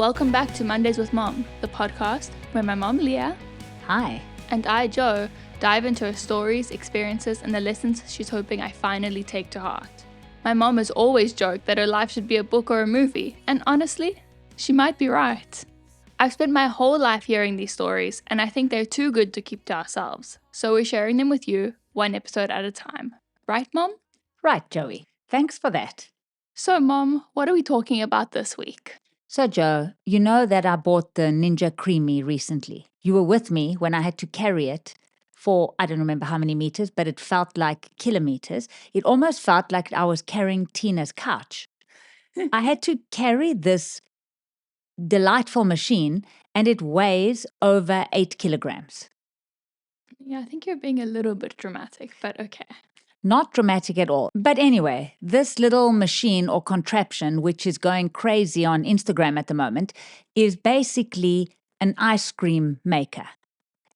welcome back to Mondays with Mom, the podcast where my mom, Leah, Hi. and I, Jo, dive into her stories, experiences, and the lessons she's hoping I finally take to heart. My mom has always joked that her life should be a book or a movie, and honestly, she might be right. I've spent my whole life hearing these stories, and I think they're too good to keep to ourselves, so we're sharing them with you, one episode at a time. Right, Mom? Right, Joey. Thanks for that. So, Mom, what are we talking about this week? So, Jo, you know that I bought the Ninja Creamy recently. You were with me when I had to carry it for, I don't remember how many meters, but it felt like kilometers. It almost felt like I was carrying Tina's couch. I had to carry this delightful machine, and it weighs over 8 kilograms. Yeah, I think you're being a little bit dramatic, but okay. Not dramatic at all. But anyway, this little machine or contraption, which is going crazy on Instagram at the moment, is basically an ice cream maker.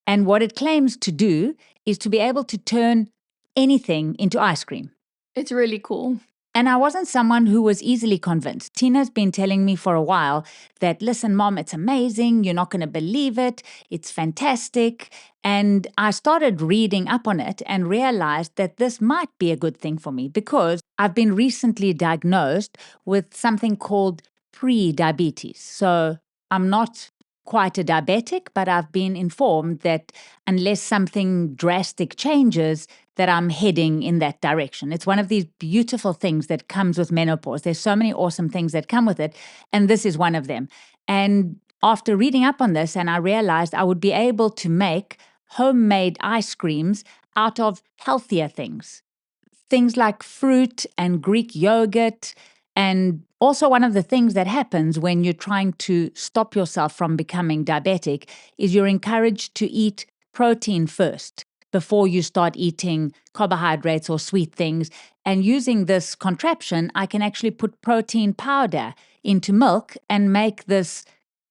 And what it claims to do is to be able to turn anything into ice cream. It's really cool. And I wasn't someone who was easily convinced. Tina's been telling me for a while that, listen, Mom, it's amazing. You're not going to believe it. It's fantastic. And I started reading up on it and realized that this might be a good thing for me because I've been recently diagnosed with something called pre-diabetes. So I'm not quite a diabetic, but I've been informed that unless something drastic changes, that I'm heading in that direction. It's one of these beautiful things that comes with menopause. There's so many awesome things that come with it, and this is one of them. And after reading up on this, and I realized I would be able to make homemade ice creams out of healthier things. Things like fruit and Greek yogurt. And also one of the things that happens when you're trying to stop yourself from becoming diabetic is you're encouraged to eat protein first before you start eating carbohydrates or sweet things. And using this contraption, I can actually put protein powder into milk and make this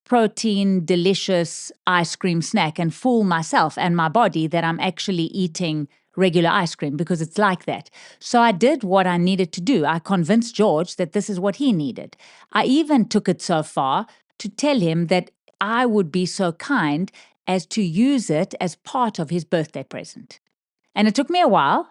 protein delicious ice cream snack and fool myself and my body that I'm actually eating regular ice cream because it's like that. So I did what I needed to do. I convinced George that this is what he needed. I even took it so far to tell him that I would be so kind as to use it as part of his birthday present. And it took me a while,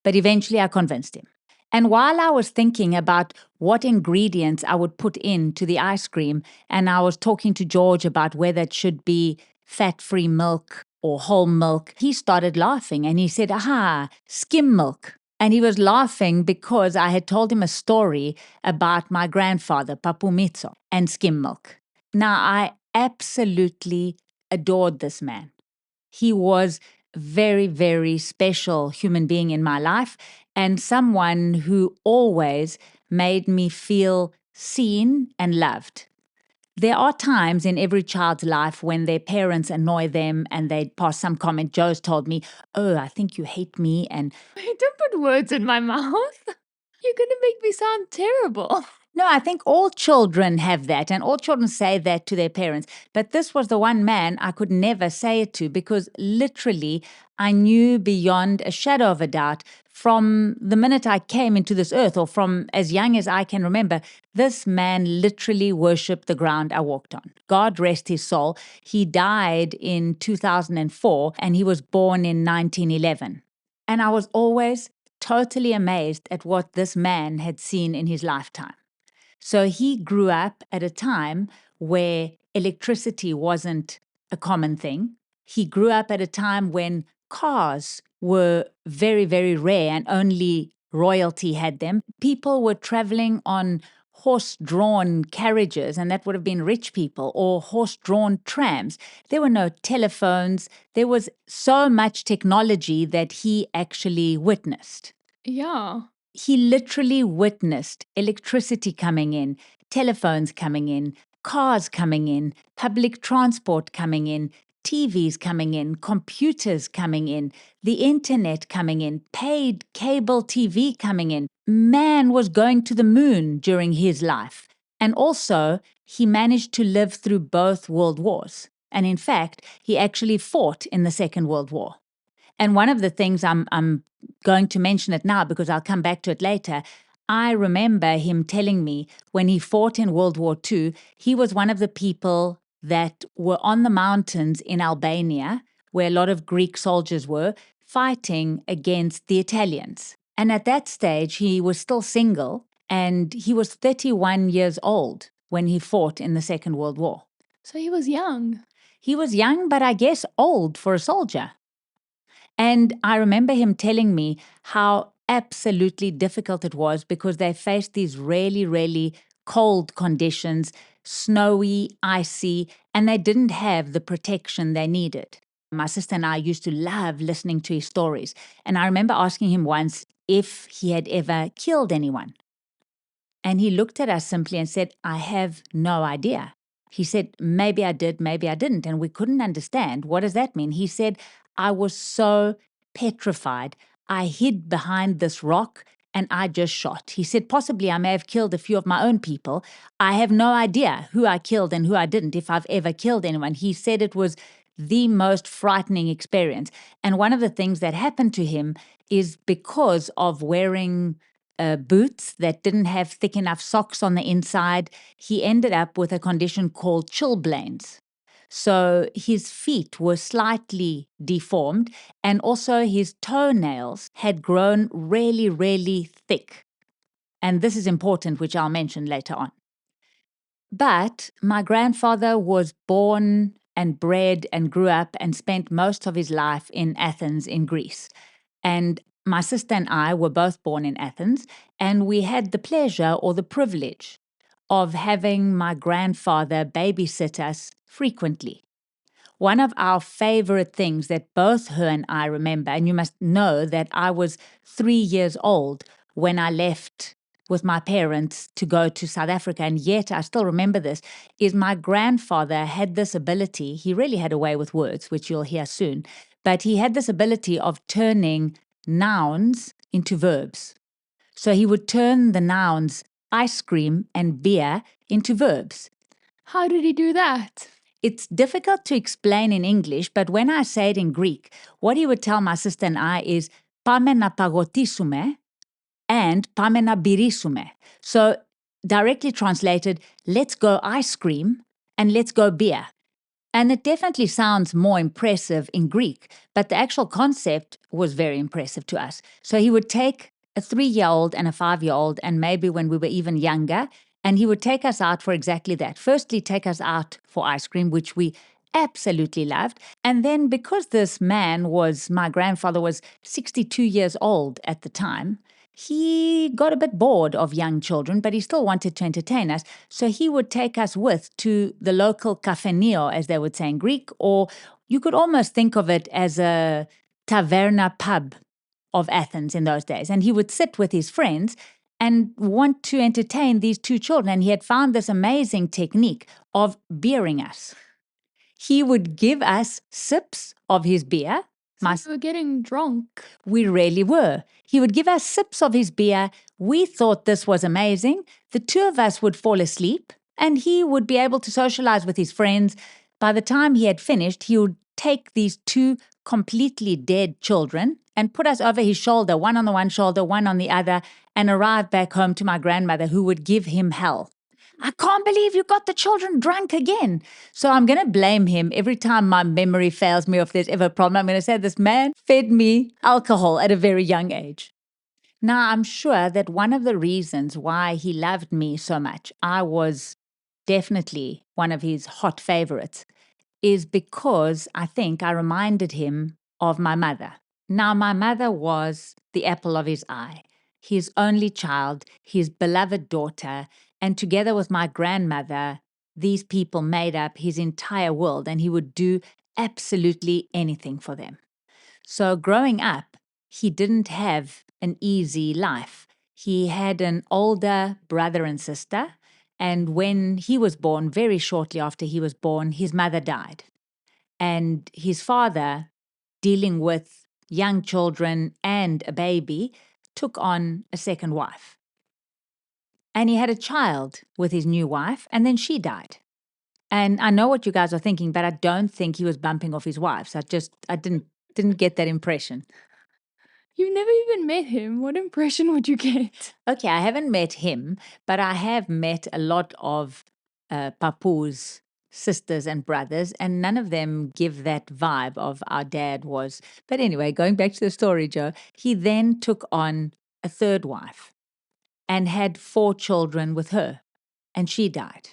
but eventually I convinced him. And while I was thinking about what ingredients I would put into the ice cream, and I was talking to George about whether it should be fat-free milk or whole milk, he started laughing and he said, aha, skim milk. And he was laughing because I had told him a story about my grandfather, Papu Mitso, and skim milk. Now, I absolutely adored this man. He was a very, very special human being in my life and someone who always made me feel seen and loved. There are times in every child's life when their parents annoy them and they pass some comment. Joe's told me, oh, I think you hate me. And Don't put words in my mouth. You're going to make me sound terrible. no, I think all children have that and all children say that to their parents. But this was the one man I could never say it to because literally I knew beyond a shadow of a doubt from the minute I came into this earth or from as young as I can remember, this man literally worshipped the ground I walked on. God rest his soul. He died in 2004 and he was born in 1911. And I was always totally amazed at what this man had seen in his lifetime. So he grew up at a time where electricity wasn't a common thing. He grew up at a time when cars were very, very rare and only royalty had them. People were traveling on horse-drawn carriages, and that would have been rich people, or horse-drawn trams. There were no telephones. There was so much technology that he actually witnessed. Yeah. He literally witnessed electricity coming in, telephones coming in, cars coming in, public transport coming in, TVs coming in, computers coming in, the internet coming in, paid cable TV coming in. Man was going to the moon during his life. And also, he managed to live through both world wars. And in fact, he actually fought in the Second World War. And one of the things I'm going to mention it now because I'll come back to it later, I remember him telling me when he fought in World War II, he was one of the people that were on the mountains in Albania, where a lot of Greek soldiers were, fighting against the Italians. And at that stage, he was still single, and he was 31 years old when he fought in the Second World War. So he was young. He was young, but I guess old for a soldier. And I remember him telling me how absolutely difficult it was because they faced these really, really cold conditions, snowy, icy, and they didn't have the protection they needed. My sister and I used to love listening to his stories. And I remember asking him once if he had ever killed anyone. And he looked at us simply and said, I have no idea. He said, maybe I did, maybe I didn't. And we couldn't understand. What does that mean? He said, I was so petrified. I hid behind this rock and I just shot. He said, possibly I may have killed a few of my own people. I have no idea who I killed and who I didn't, if I've ever killed anyone. He said it was the most frightening experience. And one of the things that happened to him is because of wearing boots that didn't have thick enough socks on the inside, he ended up with a condition called chilblains. So his feet were slightly deformed, and also his toenails had grown really, really thick. And this is important, which I'll mention later on. But my grandfather was born and bred and grew up and spent most of his life in Athens in Greece. And my sister and I were both born in Athens, and we had the pleasure or the privilege of having my grandfather babysit us frequently. One of our favorite things that both her and I remember, and you must know that I was 3 years old when I left with my parents to go to South Africa, and yet I still remember this, is my grandfather had this ability. He really had a way with words, which you'll hear soon, but he had this ability of turning nouns into verbs. So he would turn the nouns ice cream and beer into verbs. How did he do that? It's difficult to explain in English, but when I say it in Greek, what he would tell my sister and I is "Pame na pagotisume" and "Pame na birisume." So directly translated, let's go ice cream and let's go beer. And it definitely sounds more impressive in Greek, but the actual concept was very impressive to us. So he would take a 3-year-old and a 5-year-old, and maybe when we were even younger, and he would take us out for exactly that. Firstly, take us out for ice cream, which we absolutely loved. And then because this man my grandfather was 62 years old at the time, he got a bit bored of young children, but he still wanted to entertain us. So he would take us to the local kafenio, as they would say in Greek, or you could almost think of it as a taverna pub of Athens in those days. And he would sit with his friends and want to entertain these 2 children. And he had found this amazing technique of beering us. He would give us sips of his beer. So you were getting drunk. We really were. He would give us sips of his beer. We thought this was amazing. The 2 of us would fall asleep, and he would be able to socialize with his friends. By the time he had finished, he would take these 2 completely dead children and put us over his shoulder, one on the one shoulder, one on the other, and arrive back home to my grandmother, who would give him hell. I can't believe you got the children drunk again. So I'm going to blame him every time my memory fails me, or if there's ever a problem. I'm going to say this man fed me alcohol at a very young age. Now, I'm sure that one of the reasons why he loved me so much, I was definitely one of his hot favorites, is because I think I reminded him of my mother. Now, my mother was the apple of his eye, his only child, his beloved daughter, and together with my grandmother, these people made up his entire world, and he would do absolutely anything for them. So growing up, he didn't have an easy life. He had an older brother and sister, and when he was born, very shortly after he was born, his mother died. And his father, dealing with young children and a baby, took on a second wife. And he had a child with his new wife, and then she died. And I know what you guys are thinking, but I don't think he was bumping off his wives. I didn't get that impression. You've never even met him. What impression would you get? Okay, I haven't met him, but I have met a lot of Papu's sisters and brothers, and none of them give that vibe of our dad was. But anyway, going back to the story, Joe, he then took on a third wife and had 4 children with her, and she died.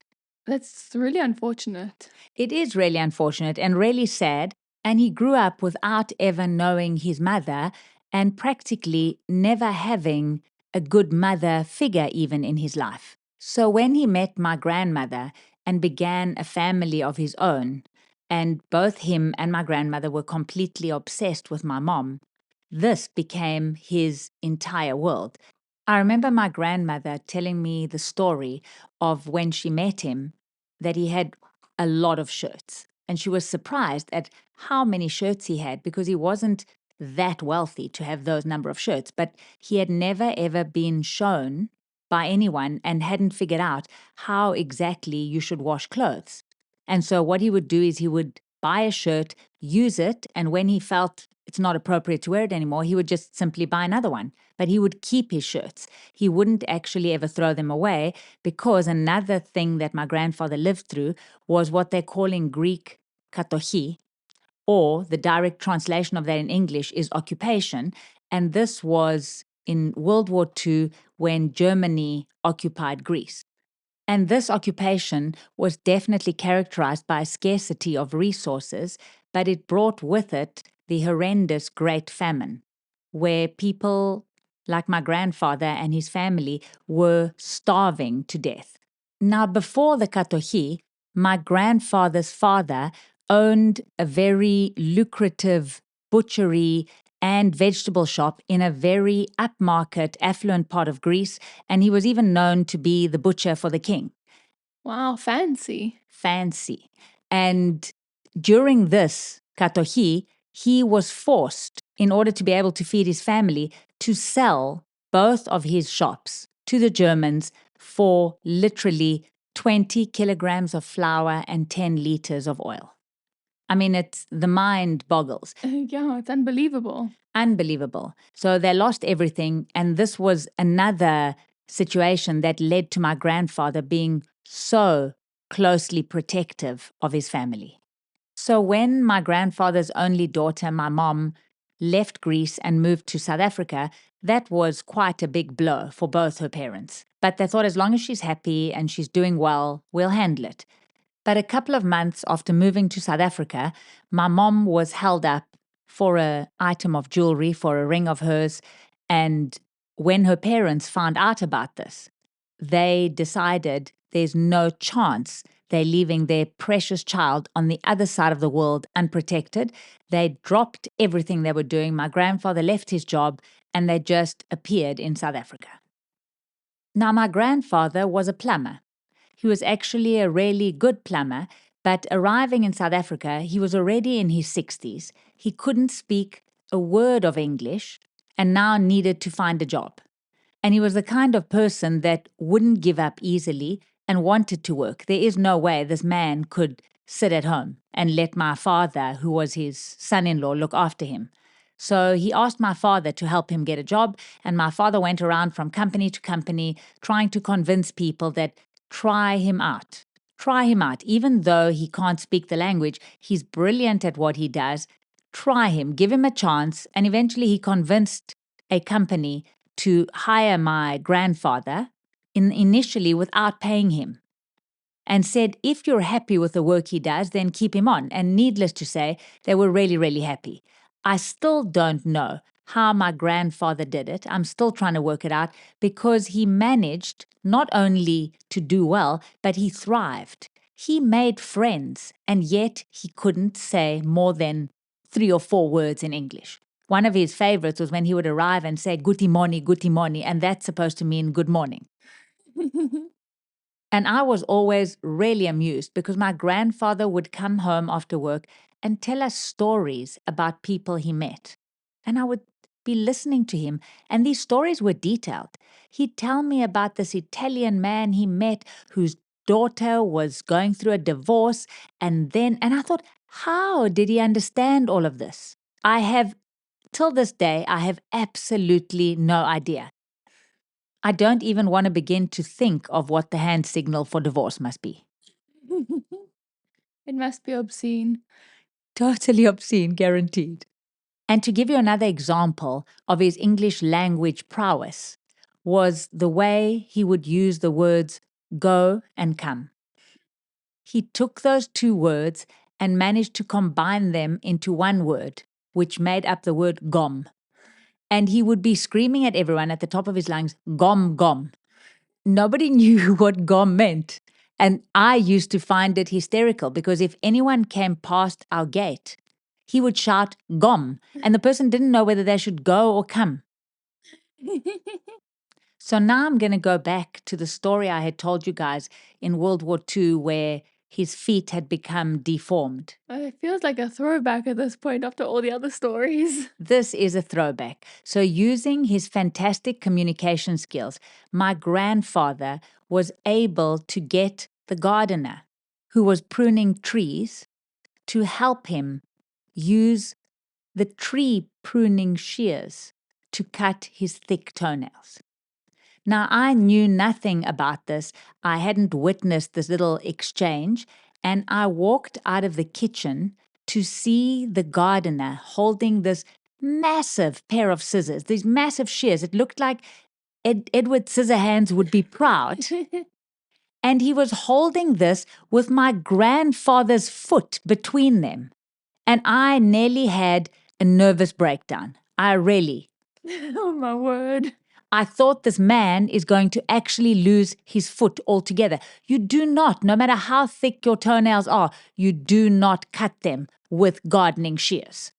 That's really unfortunate. It is really unfortunate and really sad. And he grew up without ever knowing his mother and practically never having a good mother figure even in his life. So when he met my grandmother and began a family of his own, and both him and my grandmother were completely obsessed with my mom, this became his entire world. I remember my grandmother telling me the story of when she met him, that he had a lot of shirts. And she was surprised at how many shirts he had because he wasn't that wealthy to have those number of shirts. But he had never, ever been shown by anyone and hadn't figured out how exactly you should wash clothes. And so what he would do is he would buy a shirt, use it, and when he felt it's not appropriate to wear it anymore, he would just simply buy another one. But he would keep his shirts. He wouldn't actually ever throw them away because another thing that my grandfather lived through was what they're calling Greek katochi, or the direct translation of that in English is occupation. And this was in World War II when Germany occupied Greece. And this occupation was definitely characterized by a scarcity of resources, but it brought with it the horrendous Great Famine, where people like my grandfather and his family were starving to death. Now, before the Katohi, my grandfather's father owned a very lucrative butchery and vegetable shop in a very upmarket, affluent part of Greece, and he was even known to be the butcher for the king. Wow, fancy. Fancy. And during this Katohi, he was forced, in order to be able to feed his family, to sell both of his shops to the Germans for literally 20 kilograms of flour and 10 liters of oil. I mean, the mind boggles. Yeah, it's unbelievable. Unbelievable. So they lost everything. And this was another situation that led to my grandfather being so closely protective of his family. So when my grandfather's only daughter, my mom, left Greece and moved to South Africa, that was quite a big blow for both her parents. But they thought as long as she's happy and she's doing well, we'll handle it. But a couple of months after moving to South Africa, my mom was held up for an item of jewelry, for a ring of hers. And when her parents found out about this, they decided there's no chance they're leaving their precious child on the other side of the world unprotected. They dropped everything they were doing. My grandfather left his job and they just appeared in South Africa. Now, my grandfather was a plumber. He was actually a really good plumber, but arriving in South Africa, he was already in his 60s. He couldn't speak a word of English and now needed to find a job. And he was the kind of person that wouldn't give up easily and wanted to work. There is no way this man could sit at home and let my father, who was his son-in-law, look after him. So he asked my father to help him get a job, and my father went around from company to company trying to convince people that try him out. Try him out. Even though he can't speak the language, he's brilliant at what he does. Try him, give him a chance. And eventually he convinced a company to hire my grandfather initially without paying him, and said, if you're happy with the work he does, then keep him on. And needless to say, they were really, really happy. I still don't know how my grandfather did it. I'm still trying to work it out because he managed not only to do well, but he thrived. He made friends, and yet he couldn't say more than 3 or 4 words in English. One of his favorites was when he would arrive and say, "Guti moni," and that's supposed to mean good morning. And I was always really amused because my grandfather would come home after work and tell us stories about people he met. And I would be listening to him, and these stories were detailed. He'd tell me about this Italian man he met whose daughter was going through a divorce, and I thought, how did he understand all of this? I have Till this day, I have absolutely no idea. I don't even want to begin to think of what the hand signal for divorce must be. It must be obscene. Totally obscene, guaranteed. And to give you another example of his English language prowess was the way he would use the words go and come. He took those two words and managed to combine them into one word, which made up the word gom. And he would be screaming at everyone at the top of his lungs, gom, gom. Nobody knew what gom meant. And I used to find it hysterical because if anyone came past our gate, he would shout gom, and the person didn't know whether they should go or come. So now I'm going to go back to the story I had told you guys in World War II where his feet had become deformed. It feels like a throwback at this point after all the other stories. This is a throwback. So using his fantastic communication skills, my grandfather was able to get the gardener who was pruning trees to help him use the tree pruning shears to cut his thick toenails. Now, I knew nothing about this. I hadn't witnessed this little exchange, and I walked out of the kitchen to see the gardener holding this massive pair of scissors, these massive shears. It looked like Edward Scissorhands would be proud. And he was holding this with my grandfather's foot between them. And I nearly had a nervous breakdown. I really. Oh my word. I thought this man is going to actually lose his foot altogether. You do not, no matter how thick your toenails are, you do not cut them with gardening shears.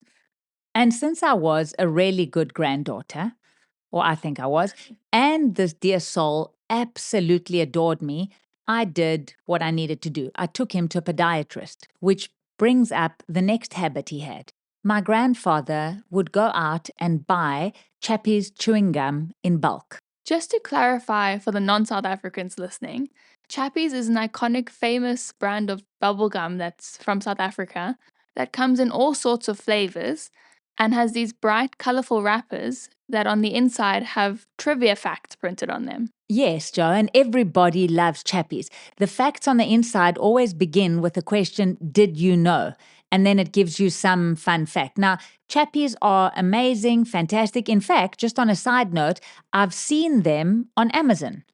And since I was a really good granddaughter, or I think I was, and this dear soul absolutely adored me, I did what I needed to do. I took him to a podiatrist, which brings up the next habit he had. My grandfather would go out and buy Chappies chewing gum in bulk. Just to clarify for the non-South Africans listening, Chappies is an iconic, famous brand of bubblegum that's from South Africa that comes in all sorts of flavors and has these bright, colorful wrappers that on the inside have trivia facts printed on them. Yes, Jo, and everybody loves Chappies. The facts on the inside always begin with the question, did you know? And then it gives you some fun fact. Now, Chappies are amazing, fantastic. In fact, just on a side note, I've seen them on Amazon.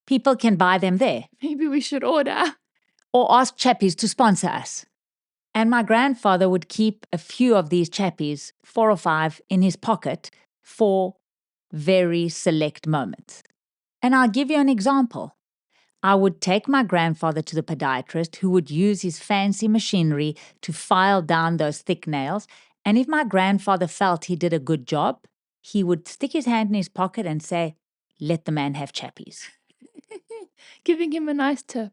People can buy them there. Maybe we should order. Or ask Chappies to sponsor us. And my grandfather would keep a few of these Chappies, 4 or 5, in his pocket for very select moments. And I'll give you an example. I would take my grandfather to the podiatrist who would use his fancy machinery to file down those thick nails. And if my grandfather felt he did a good job, he would stick his hand in his pocket and say, let the man have Chappies. Giving him a nice tip.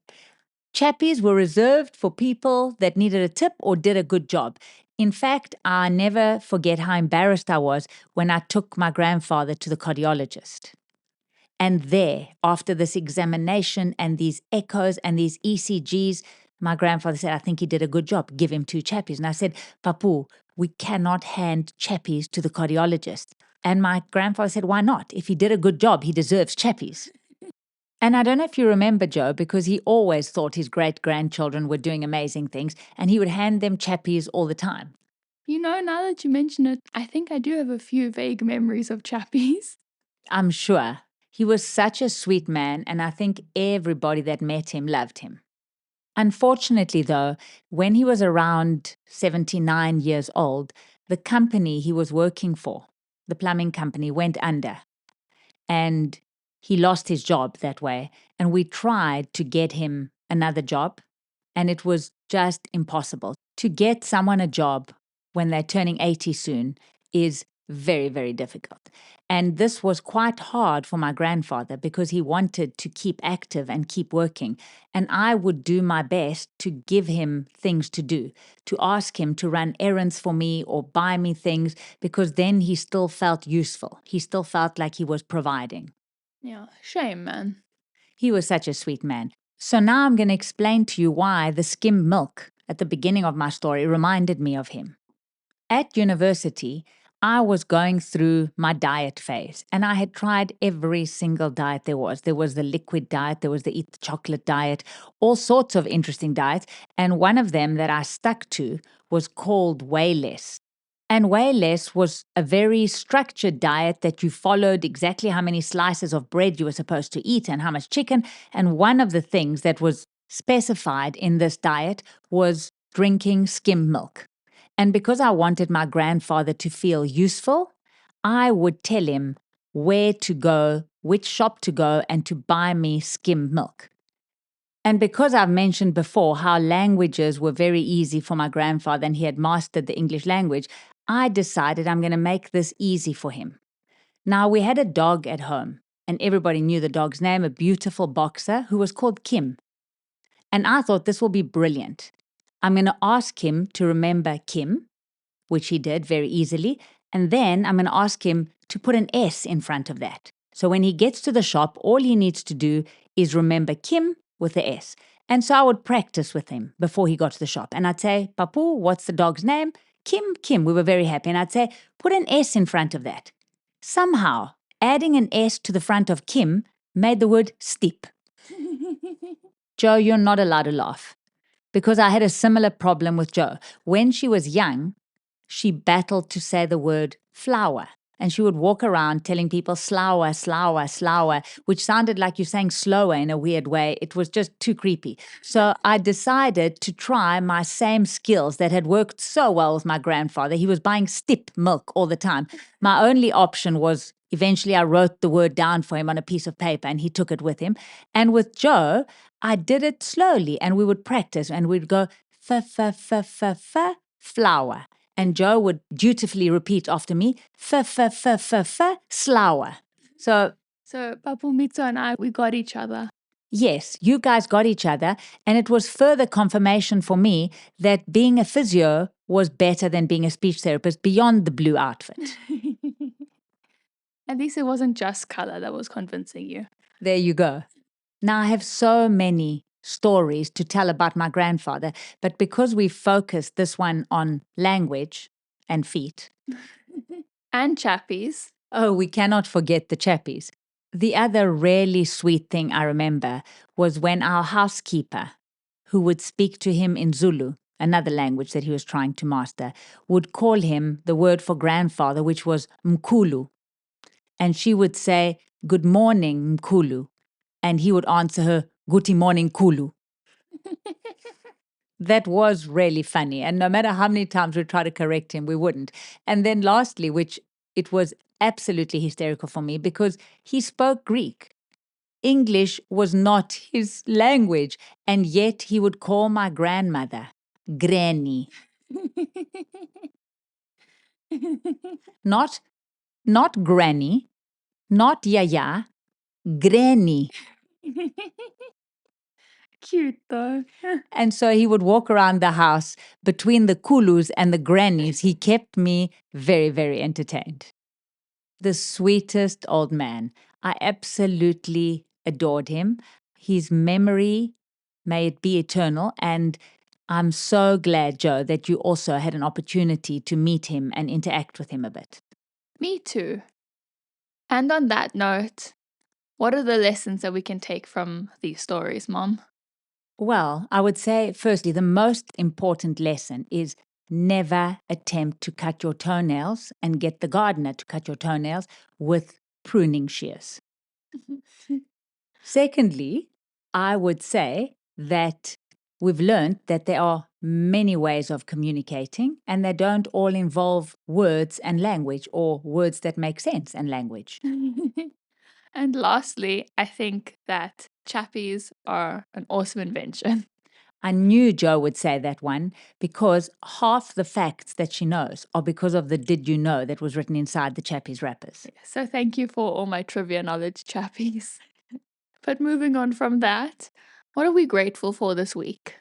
Chappies were reserved for people that needed a tip or did a good job. In fact, I never forget how embarrassed I was when I took my grandfather to the cardiologist. And there, after this examination and these echoes and these ECGs, my grandfather said, I think he did a good job. Give him 2 Chappies. And I said, Papu, we cannot hand Chappies to the cardiologist. And my grandfather said, why not? If he did a good job, he deserves Chappies. And I don't know if you remember, Jo, because he always thought his great-grandchildren were doing amazing things, and he would hand them Chappies all the time. You know, now that you mention it, I think I do have a few vague memories of Chappies. I'm sure. He was such a sweet man, and I think everybody that met him loved him. Unfortunately, though, when he was around 79 years old, the company he was working for, the plumbing company, went under. And he lost his job that way. And we tried to get him another job, and it was just impossible. To get someone a job when they're turning 80 soon is very, very difficult. And this was quite hard for my grandfather because he wanted to keep active and keep working. And I would do my best to give him things to do, to ask him to run errands for me or buy me things, because then he still felt useful. He still felt like he was providing. Yeah, shame, man. He was such a sweet man. So now I'm going to explain to you why the skim milk at the beginning of my story reminded me of him. At university, I was going through my diet phase and I had tried every single diet there was. There was the liquid diet, there was the eat the chocolate diet, all sorts of interesting diets. And one of them that I stuck to was called Way Less. And Way Less was a very structured diet that you followed exactly how many slices of bread you were supposed to eat and how much chicken. And one of the things that was specified in this diet was drinking skim milk. And because I wanted my grandfather to feel useful, I would tell him where to go, which shop to go, and to buy me skim milk. And because I've mentioned before how languages were very easy for my grandfather and he had mastered the English language, I decided I'm going to make this easy for him. Now, we had a dog at home, and everybody knew the dog's name, a beautiful boxer who was called Kim. And I thought this will be brilliant. I'm going to ask him to remember Kim, which he did very easily, and then I'm going to ask him to put an S in front of that. So when he gets to the shop, all he needs to do is remember Kim with the S. And so I would practice with him before he got to the shop. And I'd say, Papu, what's the dog's name? Kim, Kim. We were very happy. And I'd say, put an S in front of that. Somehow, adding an S to the front of Kim made the word steep. Jo, you're not allowed to laugh. Because I had a similar problem with Jo. When she was young, she battled to say the word flower. And she would walk around telling people slower, slower, slower, which sounded like you're saying slower in a weird way. It was just too creepy. So I decided to try my same skills that had worked so well with my grandfather. He was buying stip milk all the time. My only option was eventually I wrote the word down for him on a piece of paper and he took it with him. And with Jo, I did it slowly and we would practice and we'd go flower. And Jo would dutifully repeat after me, slower. So Papu Mitso and I, we got each other. Yes, you guys got each other. And it was further confirmation for me that being a physio was better than being a speech therapist beyond the blue outfit. At least it wasn't just color that was convincing you. There you go. Now I have so many stories to tell about my grandfather, but because we focused this one on language and feet. And Chappies. Oh, we cannot forget the Chappies. The other really sweet thing I remember was when our housekeeper, who would speak to him in Zulu, another language that he was trying to master, would call him the word for grandfather, which was Mkulu. And she would say, "Good morning, Mkulu." And he would answer her, "Good morning, Kulu." That was really funny. And no matter how many times we tried to correct him, we wouldn't. And then lastly, which it was absolutely hysterical for me because he spoke Greek. English was not his language. And yet he would call my grandmother Granny. Not Granny, not Yaya, Granny. Cute though. And so he would walk around the house between the Kulus and the grannies. He kept me very, very entertained. The sweetest old man. I absolutely adored him. His memory, may it be eternal. And I'm so glad, Jo, that you also had an opportunity to meet him and interact with him a bit. Me too. And on that note, what are the lessons that we can take from these stories, Mom? Well, I would say, firstly, the most important lesson is never attempt to cut your toenails and get the gardener to cut your toenails with pruning shears. Secondly, I would say that we've learned that there are many ways of communicating and they don't all involve words and language or words that make sense and language. And lastly, I think that Chappies are an awesome invention. I knew Jo would say that one because half the facts that she knows are because of the "did you know" that was written inside the Chappies wrappers. So thank you for all my trivia knowledge, Chappies. But moving on from that, what are we grateful for this week?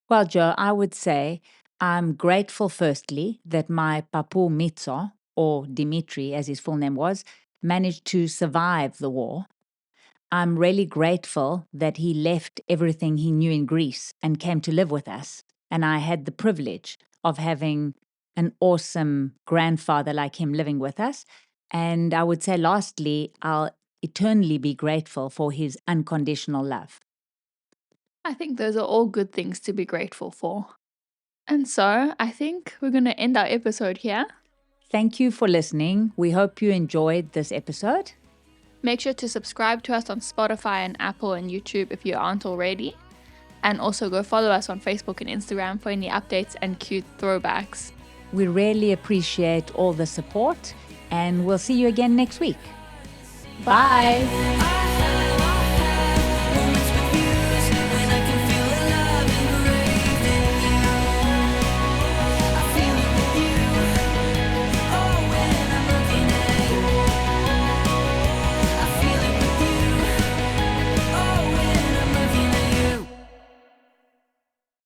Well, Jo, I would say I'm grateful firstly that my Papu Mitso, or Dimitri as his full name was, managed to survive the war. I'm really grateful that he left everything he knew in Greece and came to live with us. And I had the privilege of having an awesome grandfather like him living with us. And I would say, lastly, I'll eternally be grateful for his unconditional love. I think those are all good things to be grateful for. And so I think we're going to end our episode here. Thank you for listening. We hope you enjoyed this episode. Make sure to subscribe to us on Spotify and Apple and YouTube if you aren't already. And also go follow us on Facebook and Instagram for any updates and cute throwbacks. We really appreciate all the support, and we'll see you again next week. Bye.